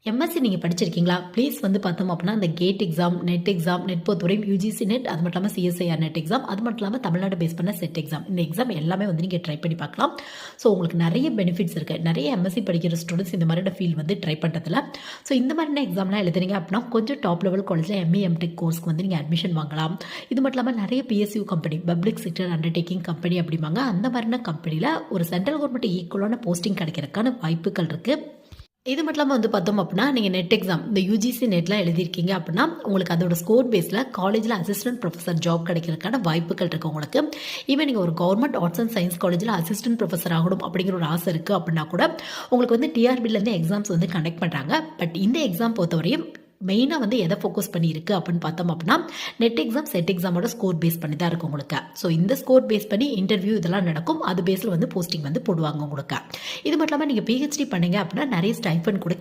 MSc நீங்கள் படிச்சிருக்கீங்களா? Please வந்து பார்த்தோம் அப்படின்னா இந்த கேட் எக்ஸாம், நெட் பொறுத்தவரையும் யூஜிசி நெட், அது மட்டும் இல்லாமல் சிஎஸ்ஐஆர் நெட் எக்ஸாம், அது மட்டும் இல்லாமல் தமிழ்நாடு பேஸ் பண்ண செட் எக்ஸாம். இந்த எக்ஸாம் எல்லாமே வந்து நீங்கள் ட்ரை பண்ணி பார்க்கலாம். ஸோ உங்களுக்கு நிறைய பெனிஃபிட்ஸ் இருக்குது. நிறைய எம்எஸ்சி படிக்கிற ஸ்டூடெண்ட்ஸ் இந்த மாதிரியான ஃபீல்டு வந்து ட்ரை பண்ணுறதுல. ஸோ இந்த மாதிரியான எக்ஸாம்லாம் எழுதுறீங்க அப்படின்னா கொஞ்சம் டாப் லெவல் காலேஜில் எம்ஏ எம்டெக் கோர்ஸ்க்கு வந்து நீங்கள் அட்மிஷன் வாங்கலாம். இது மட்டும் இல்லாமல் நிறைய PSU company, public sector undertaking company அப்படிம்பாங்க, அந்த மாதிரியான கம்பெனியில் ஒரு சென்ட்ரல் கவர்மெண்ட் ஈக்குவலான போஸ்டிங் கிடைக்கிறதுக்கான வாய்ப்புகள் இருக்குது. இது மட்டும் இல்லாமல் வந்து பார்த்தோம் அப்படின்னா நீங்கள் நெட் எக்ஸாம், இந்த யூஜிசி நெட்லாம் எழுதியிருக்கீங்க அப்படின்னா உங்களுக்கு அதோட ஸ்கோர் பேஸில் காலேஜில் அசிஸ்டன்ட் ப்ரொஃபஸர் ஜாப் கிடைக்கிறதுக்கான வாய்ப்புகள் இருக்குது உங்களுக்கு. ஈவன் நீங்கள் ஒரு கவர்மெண்ட் ஆர்ட்ஸ் அண்ட் சயின்ஸ் காலேஜில் அசிஸ்டன்ட் ப்ரொஃபஸர் ஆகணும் அப்படிங்கிற ஒரு ஆசை இருக்குது அப்படின்னா கூட உங்களுக்கு வந்து டிஆர்பிலேருந்து எக்ஸாம்ஸ் வந்து கண்டக்ட் பண்ணுறாங்க. பட் இந்த எக்ஸாம் பொறுத்தவரையும் மெயினாக வந்து எதை ஃபோக்கஸ் பண்ணியிருக்கு அப்படின்னு பார்த்தோம் அப்படின்னா நெட் எக்ஸாம், செட் எக்ஸாமோட ஸ்கோர் பேஸ் பண்ணி தான் இருக்கும் உங்களுக்கு. ஸோ இந்த ஸ்கோர் பேஸ் பண்ணி இன்டர்வியூ இதெல்லாம் நடக்கும். அது பேஸில் வந்து போஸ்டிங் வந்து போடுவாங்க உங்களுக்கு. இது மட்டும் இல்லாமல் நீங்கள் பிஹெச்டி பண்ணீங்க அப்படின்னா நிறைய ஸ்டைஃபன் கூட